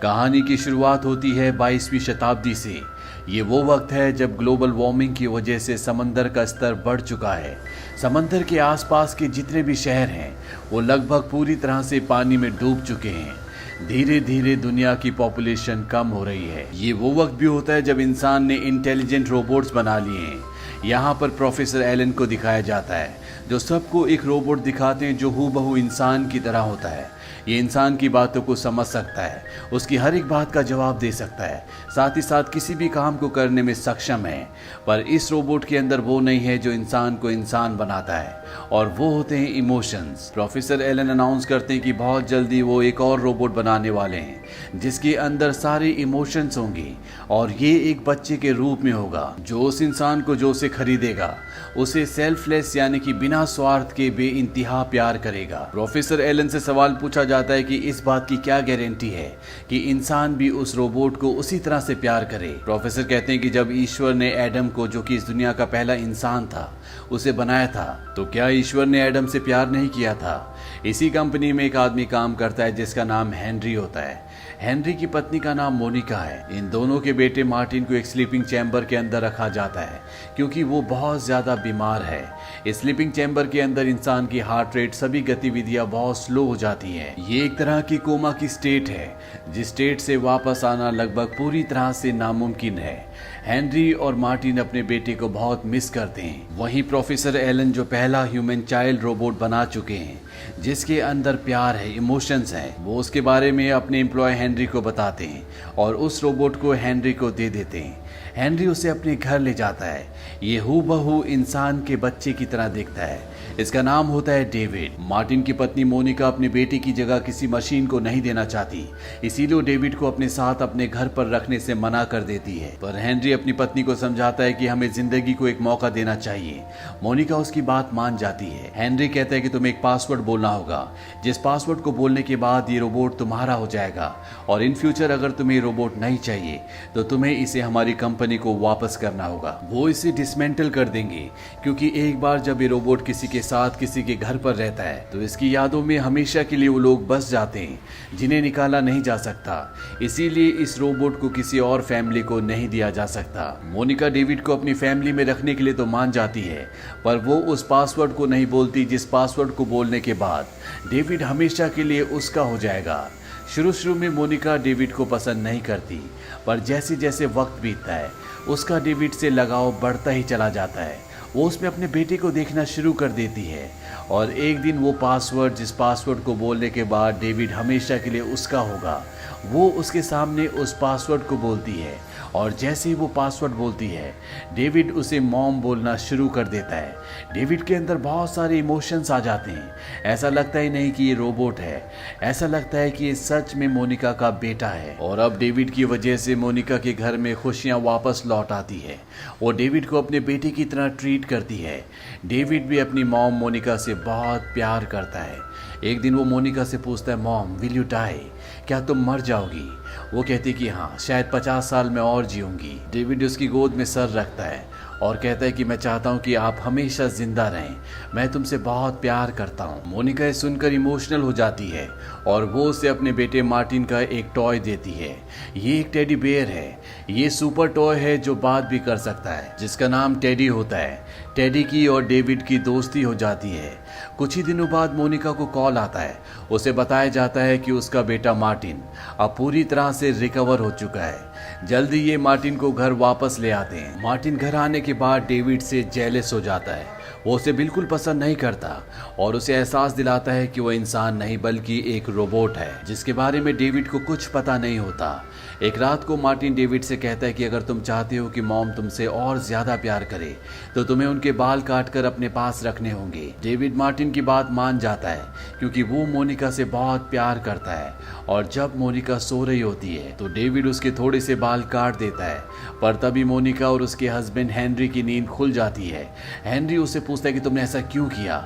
कहानी की शुरुआत होती है 22वीं शताब्दी से। ये वो वक्त है जब ग्लोबल वार्मिंग की वजह से समंदर का स्तर बढ़ चुका है। समंदर के आसपास के जितने भी शहर हैं वो लगभग पूरी तरह से पानी में डूब चुके हैं। धीरे धीरे दुनिया की पॉपुलेशन कम हो रही है। ये वो वक्त भी होता है जब इंसान ने इंटेलिजेंट रोबोट्स बना लिए हैं। यहाँ पर प्रोफेसर एलन को दिखाया जाता है जो सबको एक रोबोट दिखाते हैं जो हूबहू इंसान की तरह होता है। ये इंसान की बातों को समझ सकता है, उसकी हर एक बात का जवाब दे सकता है, साथ ही साथ किसी भी काम को करने में सक्षम है। पर इस रोबोट के अंदर वो नहीं है जो इंसान को इंसान बनाता है, और वो होते हैं इमोशंस। प्रोफेसर एलन अनाउंस करते हैं कि बहुत जल्दी वो एक और रोबोट बनाने वाले हैं जिसके अंदर सारे इमोशंस होंगे, और ये एक बच्चे के रूप में होगा जो उस इंसान को जो उसे खरीदेगा उसे सेल्फलेस यानी कि बिना स्वार्थ के बेइंतहा प्यार करेगा। प्रोफेसर एलन से सवाल पूछा जाता है कि इस बात की क्या गारंटी है कि इंसान भी उस रोबोट को उसी तरह से प्यार करे। प्रोफेसर कहते हैं कि जब ईश्वर ने एडम को, जो कि इस दुनिया का पहला इंसान था, उसे बनाया था, तो क्या ईश्वर ने एडम से प्यार नहीं किया था? इसी कंपनी में एक आदमी काम करता है जिसका नाम हेनरी होता है। हेनरी की पत्नी का नाम मोनिका है। इन दोनों के बेटे मार्टिन को एक स्लीपिंग चैम्बर के अंदर रखा जाता है क्योंकि वो बहुत ज्यादा बीमार है। इस स्लीपिंग चैम्बर के अंदर इंसान की हार्ट रेट, सभी गतिविधियां बहुत स्लो हो जाती हैं। ये एक तरह की कोमा की स्टेट है जिस स्टेट से वापस आना लगभग पूरी तरह से नामुमकिन है। हेनरी और मार्टिन अपने बेटे को बहुत मिस करते हैं। वहीं प्रोफेसर एलन जो पहला ह्यूमन चाइल्ड रोबोट बना चुके हैं जिसके अंदर प्यार है, इमोशंस हैं, वो उसके बारे में अपने एम्प्लॉय हेनरी को बताते हैं और उस रोबोट को हेनरी को दे देते हैं। हेनरी उसे अपने घर ले जाता है। ये हूबहू इंसान के बच्चे की तरह दिखता है। इसका नाम होता है डेविड। मार्टिन की पत्नी मोनिका अपने बेटे की जगह किसी मशीन को नहीं देना चाहती, इसीलिए वो डेविड को अपने साथ अपने घर पर रखने से मना कर देती है। पर हेनरी अपनी पत्नी को समझाता है कि हमें जिंदगी को एक मौका देना चाहिए। मोनिका उसकी बात मान जाती है। हेनरी कहता है कि तुम्हें एक पासवर्ड बोलना होगा, जिस पासवर्ड को बोलने के बाद ये रोबोट तुम्हारा हो जाएगा, और इन फ्यूचर अगर तुम्हें रोबोट नहीं चाहिए तो तुम्हें इसे हमारी कंपनी को वापस करना होगा। वो इसे डिसमेंटल कर देंगे क्योंकि एक बार जब ये रोबोट किसी के साथ किसी के घर पर रहता है तो इसकी यादों में हमेशा के लिए वो लोग बस जाते हैं जिन्हें निकाला नहीं जा सकता। इसीलिए इस रोबोट को किसी और फैमिली को नहीं दिया जा सकता। मोनिका डेविड को अपनी फैमिली में रखने के लिए तो मान जाती है, पर वो उस पासवर्ड को नहीं बोलती जिस पासवर्ड को बोलने के बाद डेविड हमेशा के लिए उसका हो जाएगा। शुरू में मोनिका डेविड को पसंद नहीं करती, पर जैसे जैसे वक्त बीतता है उसका डेविड से लगाव बढ़ता ही चला जाता है। वो उसमें अपने बेटे को देखना शुरू कर देती है, और एक दिन वो पासवर्ड, जिस पासवर्ड को बोलने के बाद डेविड हमेशा के लिए उसका होगा, वो उसके सामने उस पासवर्ड को बोलती है, और जैसे ही वो पासवर्ड बोलती है डेविड उसे मॉम बोलना शुरू कर देता है। डेविड के अंदर बहुत सारे इमोशंस आ जाते हैं। ऐसा लगता ही नहीं कि ये रोबोट है, ऐसा लगता है कि ये सच में मोनिका का बेटा है। और अब डेविड की वजह से मोनिका के घर में खुशियां वापस लौट आती है। वो डेविड को अपने बेटे की तरह ट्रीट करती है। डेविड भी अपनी मॉम मोनिका से बहुत प्यार करता है। एक दिन वो मोनिका से पूछता है, मॉम विल यू डाई, क्या तुम मर जाओगी? वो कहती कि हाँ, शायद 50 साल में और जीऊंगी। डेविड उसकी गोद में सर रखता है और कहता है कि मैं चाहता हूँ कि आप हमेशा जिंदा रहें, मैं तुमसे बहुत प्यार करता हूँ। मोनिका ये सुनकर इमोशनल हो जाती है और वो उसे अपने बेटे मार्टिन का एक टॉय देती है। ये एक टेडी बेयर है। ये सुपर टॉय है जो बात भी कर सकता है, जिसका नाम टेडी होता है। टेडी की और डेविड की दोस्ती हो जाती है। कुछ ही दिनों बाद मोनिका को कॉल आता है। उसे बताया जाता है कि उसका बेटा मार्टिन अब पूरी तरह से रिकवर हो चुका है। जल्दी ये मार्टिन को घर वापस ले आते हैं। मार्टिन घर आने के बाद डेविड से जेलस हो जाता है। वो उसे बिल्कुल पसंद नहीं करता और उसे एहसास दिलाता है कि वो इंसान नहीं बल्कि एक रोबोट है जिसके बारे में डेविड को कुछ पता नहीं होता। एक रात को मार्टिन डेविड से कहता है कि अगर तुम चाहते हो कि मॉम तुमसे और ज्यादा प्यार करे तो तुम्हें उनके बाल काटकर अपने पास रखने होंगे। डेविड मार्टिन की बात मान जाता है क्योंकि वो मोनिका से बहुत प्यार करता है, और जब मोनिका सो रही होती है तो डेविड उसके थोड़े से बाल काट देता है। पर तभी मोनिका और उसके हस्बैंड हेनरी की नींद खुल जाती है। हेनरी उससे पूछता है कि तुमने ऐसा क्यों किया?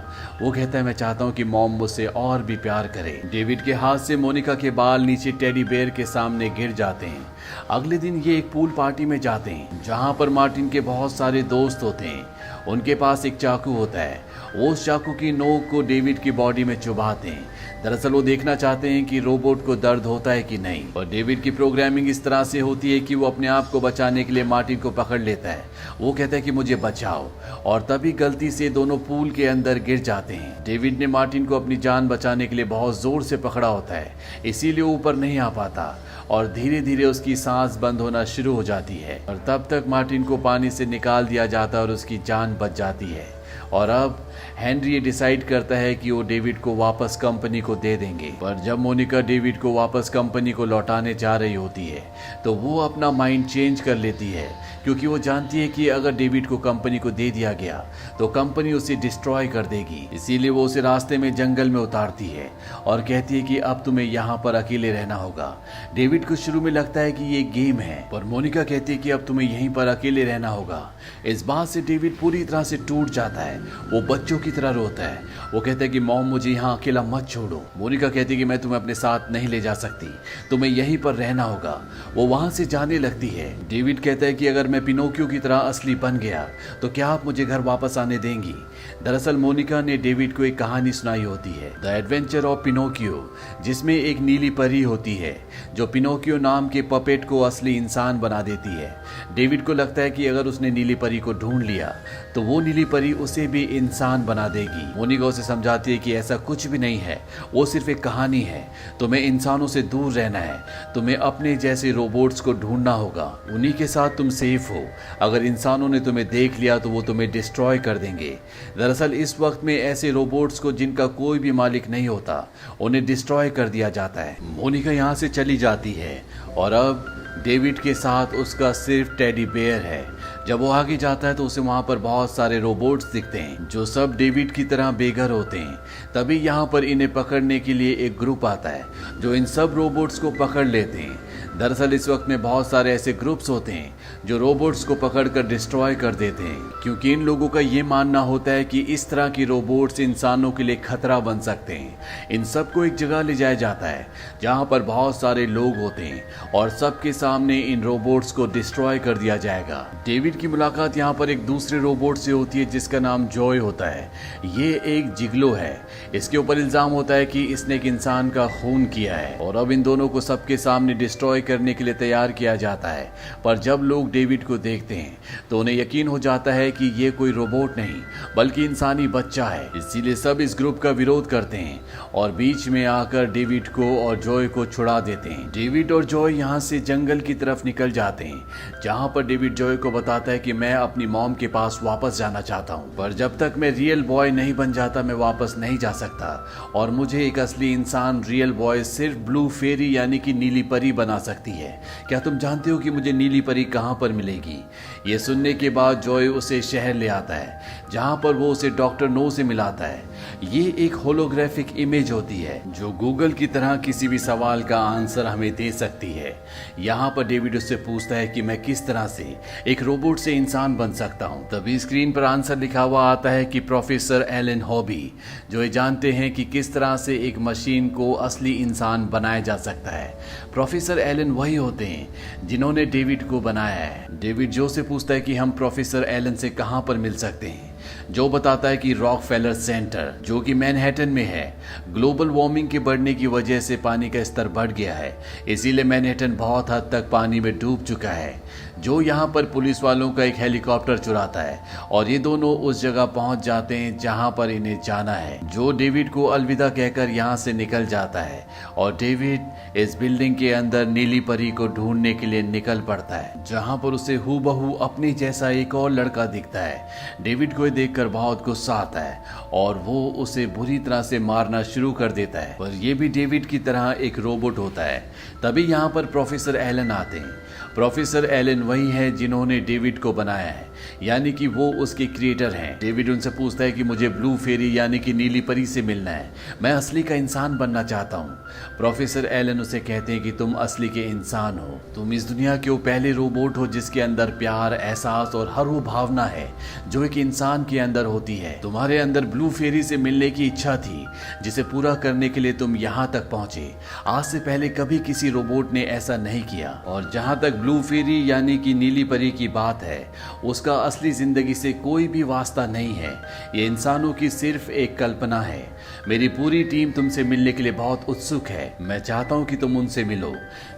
वो कहता है, मैं चाहता हूँ कि मॉम मुझसे और भी प्यार करे। डेविड के हाथ से मोनिका के बाल नीचे टेडी बेयर के सामने गिर जाते हैं। अगले दिन ये एक पूल पार्टी में जाते हैं जहाँ पर मार्टिन के बहुत सारे दोस्त होते हैं। उनके पास एक चाकू होता है। वो उस चाकू की नोक को डेविड की बॉडी में चुभाते हैं। दरअसल वो देखना चाहते हैं कि रोबोट को दर्द होता है कि नहीं। और डेविड की प्रोग्रामिंग इस तरह से होती है कि वो अपने आप को बचाने के लिए मार्टिन को पकड़ लेता है। वो कहता है कि मुझे बचाओ, और तभी गलती से दोनों पूल के अंदर गिर जाते हैं। डेविड ने मार्टिन को अपनी जान बचाने के लिए बहुत जोर से पकड़ा होता है, इसीलिए ऊपर नहीं आ पाता और धीरे धीरे उसकी सांस बंद होना शुरू हो जाती है। और तब तक मार्टिन को पानी से निकाल दिया जाता है और उसकी जान बच जाती है। और अब हेनरी ये डिसाइड करता है कि वो डेविड को वापस कंपनी को दे देंगे। पर जब मोनिका डेविड को वापस कंपनी को लौटाने जा रही होती है तो वो अपना माइंड चेंज कर लेती है, क्योंकि वो जानती है कि अगर डेविड को कंपनी को दे दिया गया तो कंपनी उसे डिस्ट्रॉय कर देगी। इसीलिए वो उसे रास्ते में जंगल में उतारती है और कहती है कि अब तुम्हें यहाँ पर अकेले रहना होगा। डेविड को शुरू में लगता है कि ये गेम है, पर मोनिका कहती है कि अब तुम्हें यहीं पर अकेले रहना होगा। इस बात से डेविड पूरी तरह से टूट जाता है। वो बच्चों की तरह रोता है। वो कहता है कि मॉम मुझे यहाँ अकेला मत छोड़ो। मोनिका कहती है कि मैं तुम्हें अपने साथ नहीं ले जा सकती, तुम्हें यहीं पर रहना होगा। वो वहां से जाने लगती है। डेविड कहता है कि अगर मैं पिनोकियो की तरह असली बन गया तो क्या आप मुझे घर वापस आने देंगी। दरअसल मोनिका ने डेविड को एक कहानी सुनाई होती है, द एडवेंचर ऑफ पिनोकियो, जिसमें एक नीली परी होती है जो पिनोकियो नाम के पपेट को असली इंसान बना देती है। डेविड को लगता है कि अगर उसने नीली परी को ढूंढ लिया तो वो नीली परी उसे भी इंसान बना देगी। मोनिका उसे समझाती है कि ऐसा कुछ भी नहीं है, वो सिर्फ एक कहानी है। तुम्हें इंसानों से दूर रहना है, तुम्हें अपने जैसे रोबोट्स को ढूंढना होगा, उन्हीं के साथ तुम सेफ हो। अगर इंसानों ने तुम्हें देख लिया तो वो तुम्हें डिस्ट्रॉय कर देंगे। दरअसल इस वक्त में ऐसे रोबोट्स को जिनका कोई भी मालिक नहीं होता, उन्हें डिस्ट्रॉय कर दिया जाता है। मोनिका यहाँ से चली जाती है और अब डेविड के साथ उसका सिर्फ टेडी बेयर है। जब वो आगे जाता है तो उसे वहां पर बहुत सारे रोबोट्स दिखते हैं जो सब डेविड की तरह बेघर होते हैं। तभी यहाँ पर इन्हें पकड़ने के लिए एक ग्रुप आता है जो इन सब रोबोट्स को पकड़ लेते हैं। दरअसल इस वक्त में बहुत सारे ऐसे ग्रुप्स होते हैं जो रोबोट्स को पकड़कर डिस्ट्रॉय कर देते हैं, क्योंकि इन लोगों का ये मानना होता है कि इस तरह की रोबोट्स इंसानों के लिए खतरा बन सकते हैं। इन सबको एक जगह ले जाया जाता है जहाँ पर बहुत सारे लोग होते हैं और सबके सामने इन रोबोट्स को डिस्ट्रॉय कर दिया जाएगा। डेविड की मुलाकात यहाँ पर एक दूसरे रोबोट से होती है जिसका नाम जॉय होता है। ये एक जिगलो है। इसके ऊपर इल्जाम होता है कि इसने एक इंसान का खून किया है और अब इन दोनों को सबके सामने डिस्ट्रॉय करने के लिए तैयार किया जाता है। पर जब लोग डेविड को देखते हैं तो उन्हें यकीन हो जाता है कि ये कोई रोबोट नहीं बल्कि इंसानी बच्चा है। इसीलिए सब इस ग्रुप का विरोध करते हैं और बीच में आकर डेविड को और जॉय को छुड़ा देते हैं। डेविड और जॉय यहाँ से जंगल की तरफ निकल जाते हैं, जहाँ पर डेविड जॉय को बताता है कि मैं अपनी मॉम के पास वापस जाना चाहता हूँ, पर जब तक मैं रियल बॉय नहीं बन जाता मैं वापस नहीं जा सकता और मुझे एक असली इंसान रियल बॉय सिर्फ ब्लू फेरी यानी कि नीली परी बना सकती है। क्या तुम जानते हो कि मुझे नीली परी कहाँ पर मिलेगी? ये सुनने के बाद जॉय उसे शहर ले आता है जहाँ पर वो उसे डॉक्टर नो से मिलाता है। ये एक होलोग्राफिक इमेज होती है जो गूगल की तरह किसी भी सवाल का आंसर हमें दे सकती है। यहाँ पर डेविड उससे पूछता है कि मैं किस तरह से एक रोबोट से इंसान बन सकता हूँ। तभी स्क्रीन पर आंसर लिखा हुआ आता है कि प्रोफेसर एलन हॉबी, जो ये जानते हैं कि किस तरह से एक मशीन को असली इंसान बनाया जा सकता है। प्रोफेसर एलन वही होते हैं जिन्होंने डेविड को बनाया है। डेविड जो से पूछता है कि हम प्रोफेसर एलन से कहाँ पर मिल सकते हैं। जो बताता है कि रॉकफेलर सेंटर, जो कि मैनहट्टन में है। ग्लोबल वार्मिंग के बढ़ने की वजह से पानी का स्तर बढ़ गया है, इसीलिए मैनहट्टन बहुत हद तक पानी में डूब चुका है। जो यहाँ पर पुलिस वालों का एक हेलीकॉप्टर चुराता है और ये दोनों उस जगह पहुंच जाते हैं जहाँ पर इन्हें जाना है। जो डेविड को अलविदा कहकर यहाँ से निकल जाता है और डेविड इस बिल्डिंग के अंदर नीली परी को ढूंढने के लिए निकल पड़ता है, जहाँ पर उसे हूबहू अपने जैसा एक और लड़का दिखता है। डेविड को देखकर बहुत गुस्सा आता है और वो उसे बुरी तरह से मारना शुरू कर देता है, पर ये भी डेविड की तरह एक रोबोट होता है। तभी यहाँ पर प्रोफेसर एलन आते हैं। प्रोफेसर एलन वही है जिन्होंने डेविड को बनाया है, यानी कि वो उसके क्रिएटर हैं। डेविड उनसे पूछता है कि मुझे ब्लू फेरी यानी कि नीली परी से मिलना है, मैं असली का इंसान बनना चाहता हूँ। प्रोफेसर एलन उसे कहते हैं कि तुम असली के इंसान हो, तुम इस दुनिया के वो पहले रोबोट हो जिसके अंदर प्यार, एहसास और हर वो भावना है जो एक इंसान इंसान के अंदर होती है। तुम्हारे अंदर ब्लू फेरी से मिलने की इच्छा थी, जिसे पूरा करने के लिए तुम यहाँ तक पहुंचे। आज से पहले कभी किसी रोबोट ने ऐसा नहीं किया। और जहाँ तक ब्लू फेरी यानी कि नीली परी की बात है, उसका असली जिंदगी से कोई भी वास्ता नहीं है। ये इंसानों की सिर्फ एक कल्पना है। मेरी पूरी टीम तुमसे मिलने के लिए बहुत उत्सुक है। मैं चाहता हूँ कि तुम उनसे मिलो।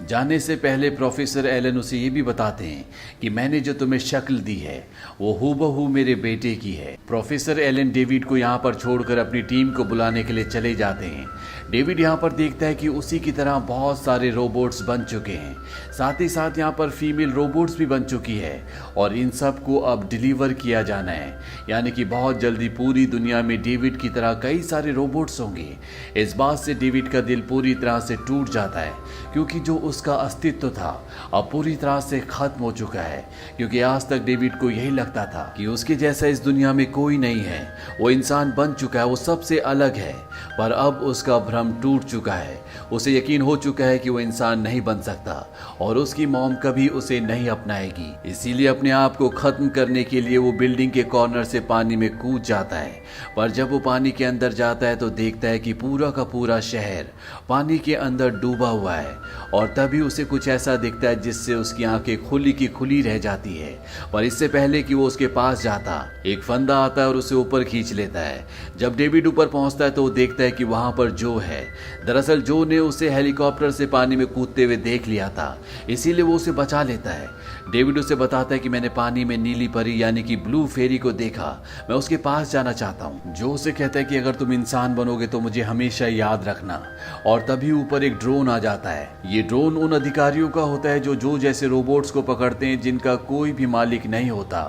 जाने से पहले प्रोफेसर एलन उसे ये भी बताते हैं कि मैंने जो तुम्हें शक्ल दी है वो हूबहू मेरे बेटे की है। प्रोफेसर एलन डेविड को यहाँ पर छोड़कर अपनी टीम को बुलाने के लिए चले जाते हैं। डेविड यहाँ पर देखता है कि उसी की तरह बहुत सारे रोबोट्स बन चुके हैं। साथ ही साथ यहाँ पर फीमेल रोबोट्स भी बन चुकी है और इन सब को अब डिलीवर किया जाना है। यानी कि बहुत जल्दी पूरी दुनिया में डेविड की तरह कई सारे रोबोट्स होंगे। इस बात से डेविड का दिल पूरी तरह से टूट जाता है, क्योंकि जो उसका अस्तित्व था अब पूरी तरह से खत्म हो चुका है। क्योंकि आज तक डेविड को यही लगता था कि उसके जैसा इस दुनिया में कोई नहीं है। वो इंसान बन चुका है, वो सबसे अलग है। पर अब उसका भ्रम टूट चुका है। उसे यकीन हो चुका है कि वो इंसान नहीं बन सकता और उसकी मॉम कभी उसे नहीं अपनाएगी। इसीलिए अपने आप को खत्म करने के लिए वो बिल्डिंग के कॉर्नर से पानी में कूद जाता है। पर जब वो पानी के अंदर जाता है तो देखता है कि पूरा का पूरा शहर पानी के अंदर डूबा हुआ है। और तभी उसे कुछ ऐसा दिखता है जिससे उसकी आंखें खुली की खुली रह जाती है। पर इससे पहले कि वो उसके पास जाता, एक फंदा आता है और उसे ऊपर खींच लेता है। जब डेविड ऊपर पहुंचता है तो वो देखता है कि वहां पर जो है, दरअसल जो ने उसे हेलीकॉप्टर से पानी में कूदते हुए देख लिया था, इसीलिए वो उसे बचा लेता है। डेविड उसे बताता है कि मैंने पानी में नीली परी यानी कि ब्लू फेरी को देखा, मैं उसके पास जाना चाहता हूँ। जो उसे कहता है कि अगर तुम इंसान बनोगे तो मुझे हमेशा याद रखना। और तभी ऊपर एक ड्रोन आ जाता है। ये ड्रोन उन अधिकारियों का होता है जो जैसे रोबोट्स को पकड़ते हैं जिनका कोई भी मालिक नहीं होता।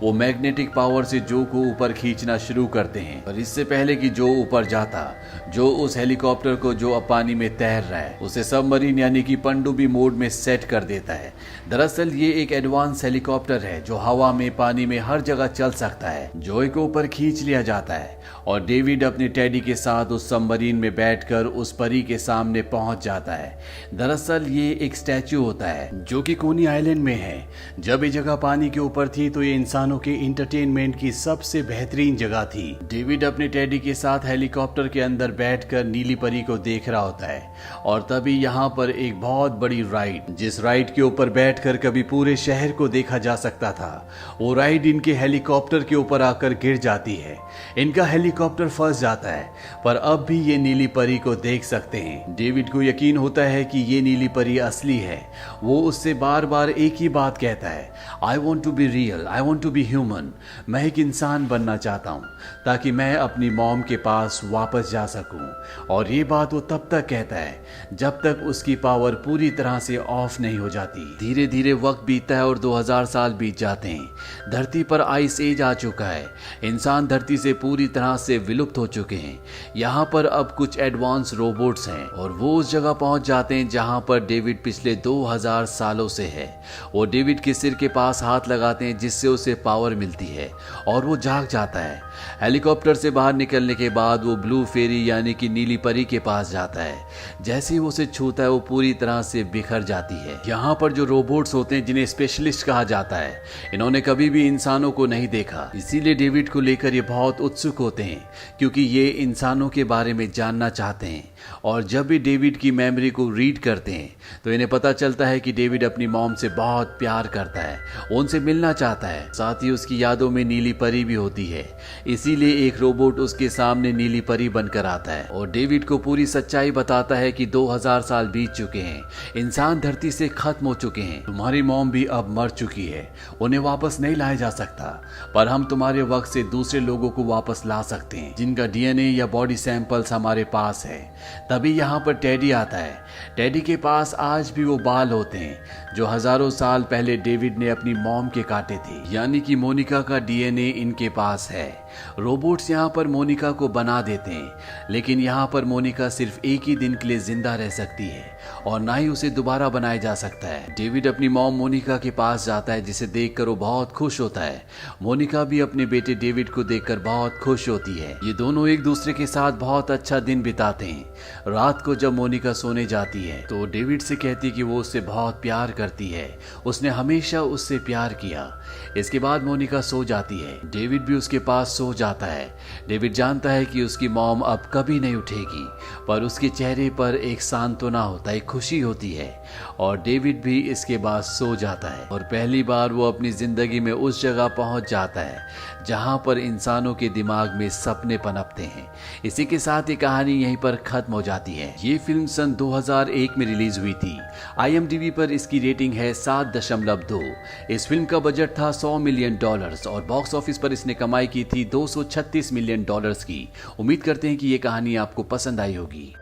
वो मैग्नेटिक पावर से जो को ऊपर खींचना शुरू करते हैं। पर इससे पहले कि जो ऊपर जाता, जो उस हेलीकॉप्टर को जो अब पानी में तैर रहा है उसे सबमरीन यानी कि पनडुब्बी मोड में सेट कर देता है। दरअसल ये एक एडवांस हेलीकॉप्टर है जो हवा में, पानी में हर जगह चल सकता है। जॉय को ऊपर खींच लिया जाता है और डेविड अपने टेडी के साथ उस सबमरीन में बैठकर उस परी के सामने पहुंच जाता है। दरअसल ये एक स्टैचू होता है जो कि कोनी आइलैंड में है। जब ये जगह पानी के ऊपर थी तो ये इंसानों के इंटरटेनमेंट की सबसे बेहतरीन जगह थी। डेविड अपने टेडी के साथ हेलीकॉप्टर के अंदर बैठकर नीली परी को देख रहा होता है और तभी यहाँ पर एक बहुत बड़ी राइड, जिस राइड के ऊपर बैठकर कभी पूरे शहर को देखा जा सकता था, वो राइड इनके हेलीकॉप्टर के ऊपर आकर गिर जाती है। इनका हेलीकॉप्टर फंस जाता है, पर अब भी ये नीली परी को देख सकते हैं। डेविड को यकीन होता है कि ये नीली परी असली है। वो उससे बार बार एक ही बात कहता है, I want to be real, I want to be human. मैं एक इंसान बनना चाहता हूँ ताकि मैं अपनी मॉम के पास वापस जा सकूं। और ये बात वो तब तक कहता है जब तक उसकी पावर पूरी तरह से ऑफ नहीं हो जाती। धीरे धीरे वक्त बीतता है और 2000 साल बीत जाते हैं। धरती पर आइस एज आ चुका है। इंसान धरती से पूरी तरह से विलुप्त हो चुके हैं। यहाँ पर अब कुछ एडवांस रोबोट्स हैं और वो उस जगह पहुंच जाते हैं जहाँ पर डेविड पिछले 2000 सालों से है। वो डेविड के सिर के पास हाथ लगाते हैं जिससे उसे पावर मिलती है और वो जाग जाता है। हेलीकॉप्टर से बाहर निकलने के बाद वो ब्लू फेरी यानी कि नीली परी के पास जाता है। जैसे ही वो उसे छूता है वो पूरी तरह से बिखर जाती है। यहाँ पर जो रोबोट्स होते हैं जिन्हें स्पेशलिस्ट कहा जाता है, इन्होंने कभी भी इंसानों को नहीं देखा, इसीलिए डेविड को लेकर ये बहुत उत्सुक होते हैं क्योंकि ये इंसानों के बारे में जानना चाहते हैं। और जब भी डेविड की मेमोरी को रीड करते हैं तो इन्हें पता चलता है कि डेविड अपनी मॉम से बहुत प्यार करता है, उनसे मिलना चाहता है। साथ ही उसकी यादों में नीली परी भी होती है, इसीलिए एक रोबोट उसके सामने नीली परी बनकर आता है और डेविड को पूरी सच्चाई बताता है कि 2000 साल बीत चुके हैं, इंसान धरती से खत्म हो चुके हैं, तुम्हारी मॉम भी अब मर चुकी है, उन्हें वापस नहीं लाया जा सकता, पर हम तुम्हारे वक्त से दूसरे लोगों को वापस ला सकते हैं जिनका डीएनए या बॉडी सैंपल्स हमारे पास है। तभी यहाँ पर टेडी आता है। टेडी के पास आज भी वो बाल होते हैं जो हजारों साल पहले डेविड ने अपनी मॉम के काटे थे, यानी कि मोनिका का डीएनए इनके पास है। रोबोट्स यहाँ पर मोनिका को बना देते हैं, लेकिन यहाँ पर मोनिका सिर्फ एक ही दिन के लिए जिंदा रह सकती है और ना ही उसे दोबारा बनाया जा सकता है। डेविड अपनी मॉम मोनिका के पास जाता है, जिसे देखकर वो बहुत खुश होता है। मोनिका भी अपने बेटे डेविड को देखकर बहुत खुश होती है। ये दोनों एक दूसरे के साथ बहुत अच्छा दिन बिताते हैं। रात को जब मोनिका सोने जाती है तो डेविड से कहती है कि वो उससे बहुत प्यार करती है, उसने हमेशा उससे प्यार किया। इसके बाद मोनिका सो जाती है। डेविड भी उसके पास सो जाता है। डेविड जानता है कि उसकी मॉम अब कभी नहीं उठेगी, पर उसके चेहरे पर एक सांत्वना होता है, खुशी होती है। और डेविड भी इसके बाद सो जाता है और पहली बार वो अपनी जिंदगी में उस जगह पहुंच जाता है जहां पर इंसानों के दिमाग में सपने पनपते हैं। इसी के साथ ये कहानी यहीं पर खत्म हो जाती है। ये फिल्म सन 2001 में रिलीज हुई थी। IMDb पर इसकी रेटिंग है 7.2। इस फिल्म का बजट था $100 मिलियन और बॉक्स ऑफिस पर इसने कमाई की थी $236 मिलियन की। उम्मीद करते हैं कि ये कहानी आपको पसंद आई होगी।